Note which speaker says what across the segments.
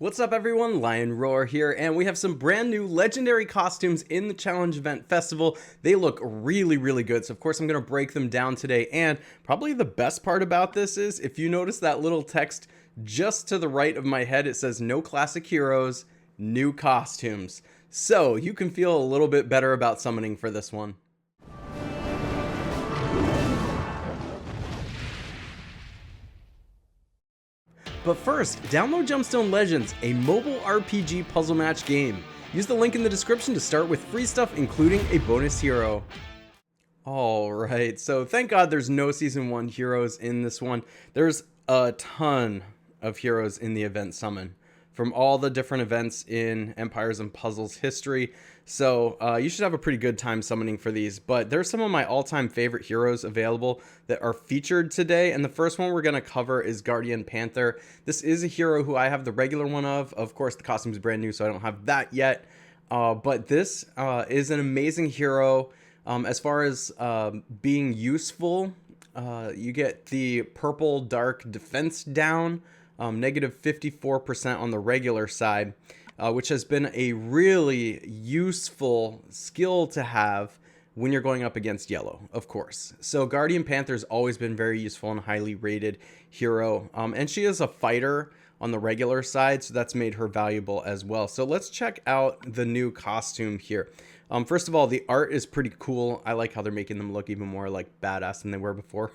Speaker 1: What's up everyone, Lion Roar here, and we have some brand new legendary costumes in the Challenge Event Festival. They look really good, so of course I'm going to break them down today, and probably the best part about this is, if you notice that little text just to the right of my head, it says no classic heroes, new costumes. So you can feel a little bit better about summoning for this one. But first, download Gemstone Legends, a mobile RPG puzzle match game. Use the link in the description to start with free stuff, including a bonus hero. Alright, so thank God there's no Season 1 heroes in this one. There's a ton of heroes in the event summon from all the different events in Empires and Puzzles history. So you should have a pretty good time summoning for these, but there's some of my all-time favorite heroes available that are featured today, and the first one we're going to cover is Guardian Panther. This is a hero who I have the regular one of. Of course, the costume is brand new, so I don't have that yet, but this is an amazing hero. As far as being useful, you get the purple dark defense down, negative 54% on the regular side, which has been a really useful skill to have when you're going up against yellow, of course. So Guardian Panther's always been very useful and highly rated hero, and she is a fighter on the regular side, so that's made her valuable as well. So let's check out the new costume here. First of all, the art is pretty cool. I like how they're making them look even more like badass than they were before.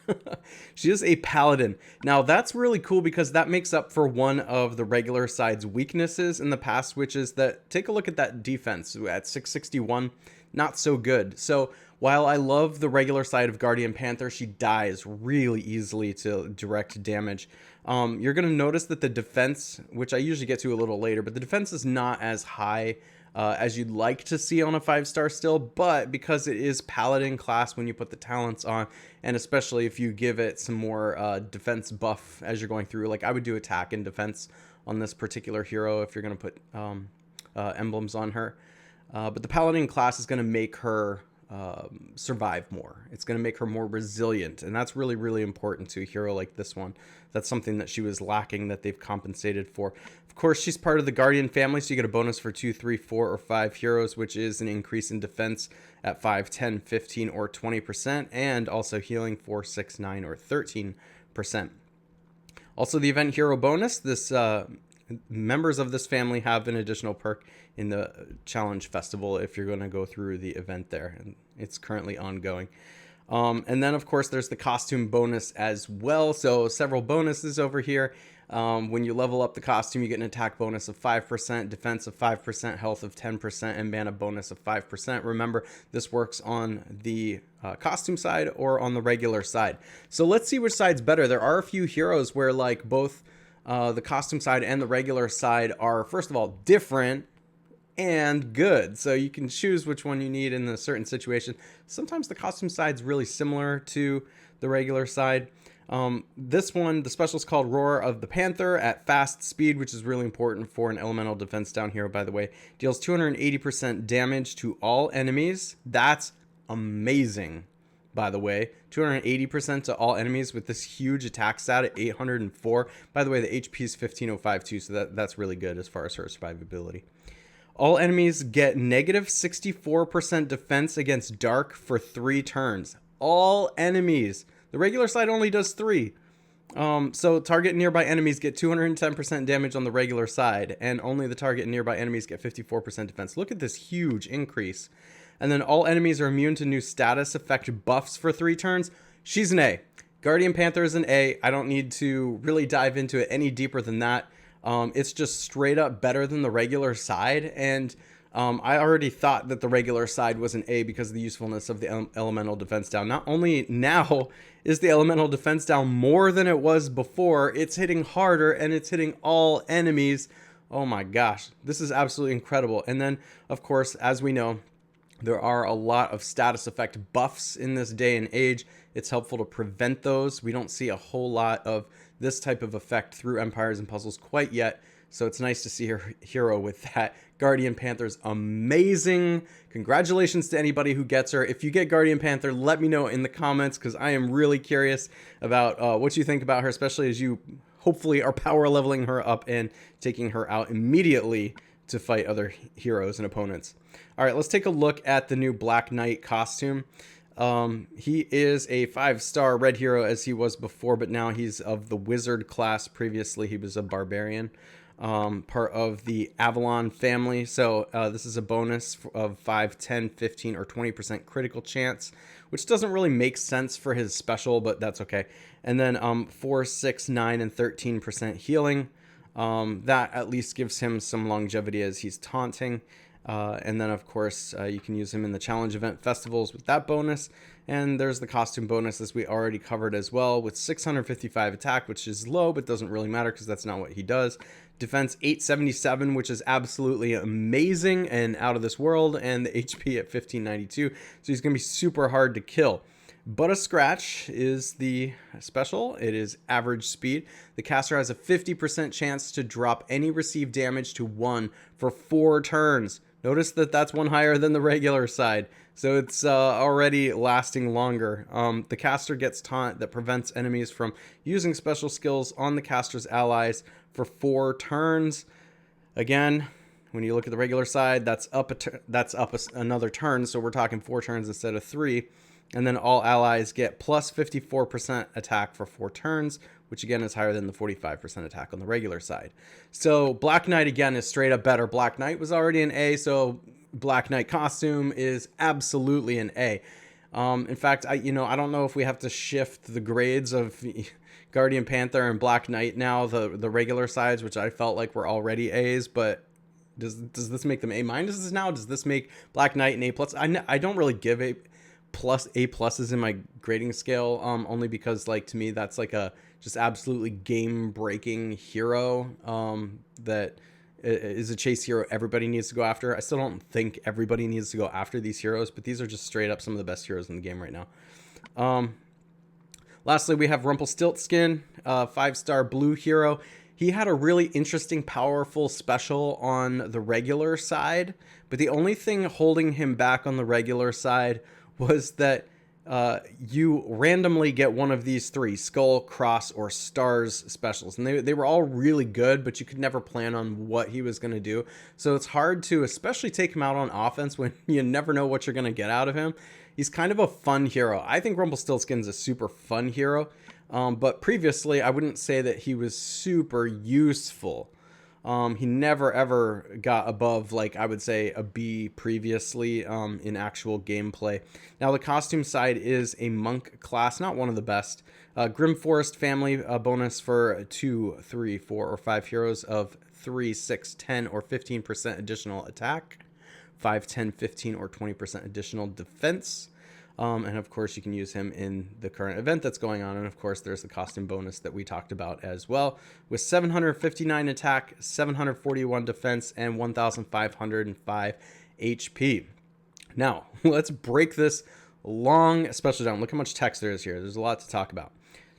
Speaker 1: She is a paladin. Now that's really cool because that makes up for one of the regular side's weaknesses in the past, which is that, take a look at that defense at 661, not so good. So while I love the regular side of Guardian Panther, she dies really easily to direct damage. You're going to notice that the defense, which I usually get to a little later, but the defense is not as high as you'd like to see on a 5-star still, but because it is paladin class when you put the talents on, and especially if you give it some more defense buff as you're going through, like I would do attack and defense on this particular hero if you're going to put emblems on her. But the paladin class is going to make her survive more. It's going to make her more resilient, and that's really important to a hero like this one. That's something that she was lacking that they've compensated for. Of course, she's part of the Guardian family, so you get a bonus for 2, 3, 4, or 5 heroes, which is an increase in defense at 5, 10, 15, or 20%, and also healing for 6, 9, or 13%. Also, the event hero bonus, this members of this family have an additional perk in the challenge festival if you're going to go through the event there, and it's currently ongoing. And then of course there's the costume bonus as well, so several bonuses over here. When you level up the costume, you get an attack bonus of 5%, defense of 5%, health of 10%, and mana bonus of 5%. Remember, this works on the costume side or on the regular side. So let's see which side's better. There are a few heroes where like both the costume side and the regular side are, first of all, different and good, so you can choose which one you need in a certain situation. Sometimes the costume side's really similar to the regular side. This one, the special is called Roar of the Panther at fast speed, which is really important for an elemental defense down here, by the way. Deals 280% damage to all enemies. That's amazing, by the way. 280% to all enemies with this huge attack stat at 804. By the way, the HP is 1505 too, so that's really good as far as her survivability. All enemies get negative 64% defense against dark for 3 turns. All enemies. The regular side only does 3. So target nearby enemies get 210% damage on the regular side, and only the target and nearby enemies get 54% defense. Look at this huge increase. And then all enemies are immune to new status effect buffs for 3 turns. She's an A. Guardian Panther is an A. I don't need to really dive into it any deeper than that. It's just straight up better than the regular side, and I already thought that the regular side was an A because of the usefulness of the elemental defense down. Not only now is the elemental defense down more than it was before, it's hitting harder and it's hitting all enemies. Oh my gosh, this is absolutely incredible. And then, of course, as we know, there are a lot of status effect buffs in this day and age. It's helpful to prevent those. We don't see a whole lot of this type of effect through Empires and Puzzles quite yet, so it's nice to see her hero with that. Guardian Panther's amazing. Congratulations to anybody who gets her. If you get Guardian Panther, let me know in the comments, because I am really curious about what you think about her, especially as you hopefully are power leveling her up and taking her out immediately to fight other heroes and opponents. All right, let's take a look at the new Black Knight costume. He is a 5-star red hero as he was before, but now he's of the wizard class. Previously, he was a barbarian, part of the Avalon family. So this is a bonus of 5, 10, 15, or 20% critical chance, which doesn't really make sense for his special, but that's okay. And then 4, 6, 9, and 13% healing. That at least gives him some longevity as he's taunting. And then, of course, you can use him in the challenge event festivals with that bonus. And there's the costume bonus, as we already covered as well, with 655 attack, which is low, but doesn't really matter because that's not what he does. Defense 877, which is absolutely amazing and out of this world, and the HP at 1592. So he's going to be super hard to kill. But a scratch is the special. It is average speed. The caster has a 50% chance to drop any received damage to 1 for 4 turns. Notice that that's one higher than the regular side, so it's already lasting longer. The caster gets taunt that prevents enemies from using special skills on the caster's allies for 4 turns. Again, when you look at the regular side, that's up another turn, so we're talking 4 turns instead of 3. And then all allies get plus 54% attack for 4 turns, which again is higher than the 45% attack on the regular side. So Black Knight again is straight up better. Black Knight was already an A, so Black Knight costume is absolutely an A. In fact, I don't know if we have to shift the grades of Guardian Panther and Black Knight now, the regular sides, which I felt like were already A's, but does this make them A minuses now? Does this make Black Knight an A plus? I don't really give A pluses in my grading scale, only because, like, to me that's like a just absolutely game breaking hero that is a chase hero everybody needs to go after. I still don't think everybody needs to go after these heroes, but these are just straight up some of the best heroes in the game right now. Lastly, we have Rumplestiltskin, 5-star blue hero. He had a really interesting, powerful special on the regular side, but the only thing holding him back on the regular side was that you randomly get one of these 3 skull, cross, or stars specials, and they were all really good, but you could never plan on what he was going to do. So it's hard to especially take him out on offense when you never know what you're going to get out of him. He's kind of a fun hero. I think Rumpelstiltskin's a super fun hero, but previously I wouldn't say that he was super useful. He never ever got above, like, I would say a B previously in actual gameplay. Now the costume side is a monk class, not one of the best. Grim Forest family bonus for 2, 3, 4, or 5 heroes of 3, 6, 10, or 15% additional attack, 5, 10, 15, or 20% additional defense. And of course you can use him in the current event that's going on. And of course there's the costume bonus that we talked about as well, with 759 attack, 741 defense, and 1505 HP. Now let's break this long special down. Look how much text there is here. There's a lot to talk about.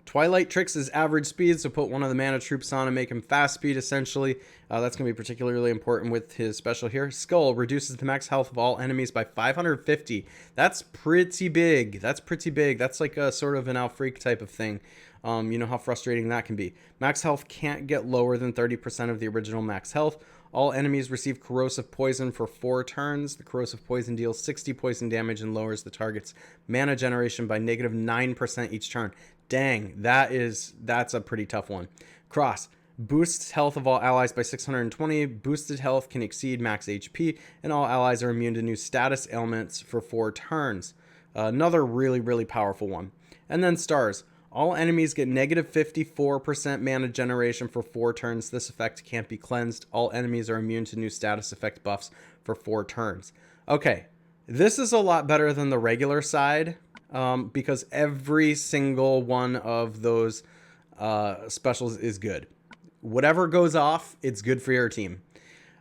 Speaker 1: Twilight Tricks is average speed, so put one of the mana troops on and make him fast speed, essentially. That's going to be particularly important with his special here. Skull reduces the max health of all enemies by 550. That's pretty big. That's pretty big. That's like a sort of an Alfreak type of thing. You know how frustrating that can be. Max health can't get lower than 30% of the original max health. All enemies receive corrosive poison for 4 turns. The corrosive poison deals 60 poison damage and lowers the target's mana generation by negative 9% each turn. Dang, that's a pretty tough one. Cross boosts health of all allies by 620. Boosted health can exceed max HP, and all allies are immune to new status ailments for 4 turns. Another really, really powerful one. And then stars. All enemies get negative 54% mana generation for 4 turns. This effect can't be cleansed. All enemies are immune to new status effect buffs for 4 turns. Okay, this is a lot better than the regular side. Because every single one of those specials is good. Whatever goes off, it's good for your team.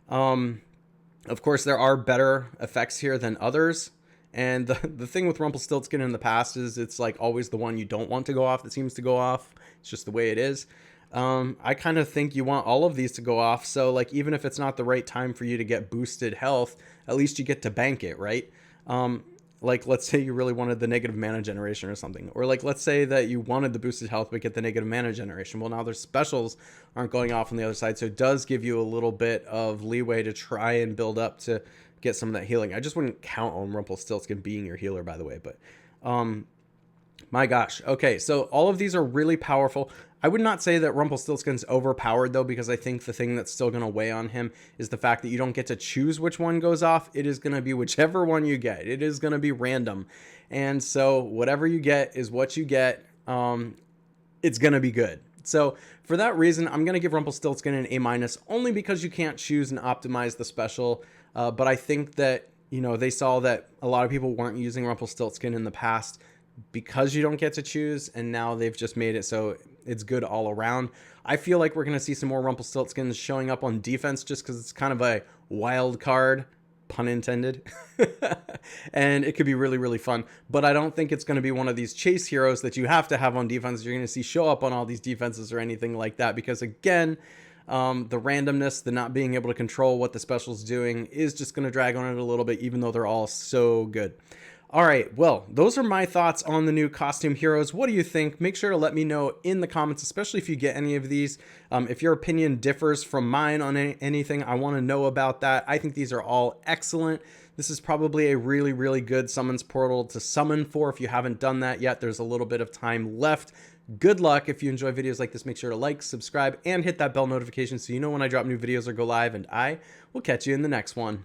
Speaker 1: Of course, there are better effects here than others. And the thing with Rumpelstiltskin in the past is it's like always the one you don't want to go off that seems to go off. It's just the way it is. I kind of think you want all of these to go off. So, like, even if it's not the right time for you to get boosted health, at least you get to bank it, right? Like, let's say you really wanted the negative mana generation or something. Or like, let's say that you wanted the boosted health but get the negative mana generation. Well, now their specials aren't going off on the other side, so it does give you a little bit of leeway to try and build up to get some of that healing. I just wouldn't count on Rumplestiltskin being your healer, by the way, but my gosh. Okay, so all of these are really powerful. I would not say that Rumpelstiltskin's overpowered, though, because I think the thing that's still going to weigh on him is the fact that you don't get to choose which one goes off. It is going to be whichever one you get. It is going to be random. And so whatever you get is what you get. It's going to be good. So for that reason, I'm going to give Rumpelstiltskin an A-, only because you can't choose and optimize the special. But I think that, you know, they saw that a lot of people weren't using Rumpelstiltskin in the past because you don't get to choose, and now they've just made it so it's good all around. I feel like we're going to see some more Rumpelstiltskins showing up on defense just because it's kind of a wild card, pun intended. And it could be really, really fun. But I don't think it's going to be one of these chase heroes that you have to have on defense. You're going to see show up on all these defenses or anything like that, because again, the randomness, the not being able to control what the special's doing is just going to drag on it a little bit, even though they're all so good. All right, well, those are my thoughts on the new costume heroes. What do you think? Make sure to let me know in the comments, especially if you get any of these. If your opinion differs from mine on anything, I want to know about that. I think these are all excellent. This is probably a really, really good summons portal to summon for. If you haven't done that yet, there's a little bit of time left. Good luck. If you enjoy videos like this, make sure to like, subscribe, and hit that bell notification so you know when I drop new videos or go live, and I will catch you in the next one.